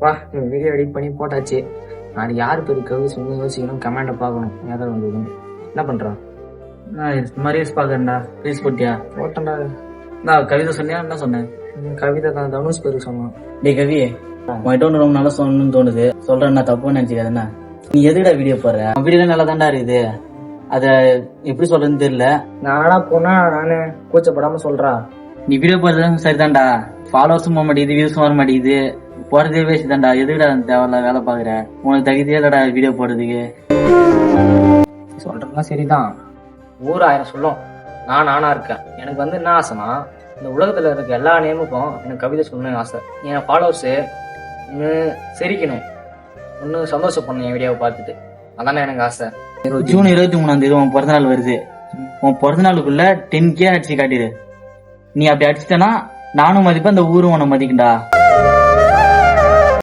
வா video edit பண்ணி போட்டாச்சு. நாளைக்கு யார் பேர் கவி சொன்ன யோசிக்கணும், கமெண்ட்டை பார்க்கணும் யாராவது வந்தது. என்ன பண்றான்? இந்த மாதிரி ரீல்ஸ் பாக்குறேன்டா. ரீல்ஸ் போட்டியா? போட்டேன்டா. நான் கவிதை சொன்னியா? என்ன சொன்னேன்? கவிதை தான், தனுஷ் பேருக்கு சொன்னான். டே கவி, உன்கிட்ட ஒன்று ரொம்ப நல்லா சொல்லணும்னு தோணுது. சொல்றேன், நான் தப்புன்னு நினைச்சுக்காதுண்ணா. நீ எதுக்குடா வீடியோ போடுற? வீடியோ நல்லா தான்டா இருக்குது. அத எப்படி சொல்றதுன்னு தெரியல. நானா போனா நானு கூச்சப்படாம சொல்றா. நீ வீடியோ போடுறது சரிதான்டா. ஃபாலோவர்ஸும் போக மாட்டேங்குது, வியூஸும் வர மாட்டேங்குது. போறதே வேஸ்ட் தான்டா. எதுக்குடா தேவையில்ல வேலை பாக்குற? உனக்கு தகுதியே இல்லடா வீடியோ போடுறதுக்கு. சொல்றதுலாம் சரிதான். ஊர் 1000 சொல்லும், நான் நானா இருக்கேன். எனக்கு வந்து என்ன ஆசைனா, இந்த உலகத்துல இருக்க எல்லா நேமுக்கும் எனக்கு கவிதை சொல்லணும்னு ஆசை. என் ஃபாலோவர்ஸு இன்னும் சிரிக்கணும், இன்னும் சந்தோஷப்படணும் என் வீடியோவை பார்த்துட்டு. அதானே எனக்கு ஆசை. ஜூன் 23 உன் பிறந்த நாள் வருது. உன் பிறந்த நாளுக்குள்ள 10K அடிச்சு காட்டிடு. நீ அப்படி அடிச்சிட்டனா நானும் மதிப்பேன், அந்த ஊரும் உன்னை மதிக்கண்டா.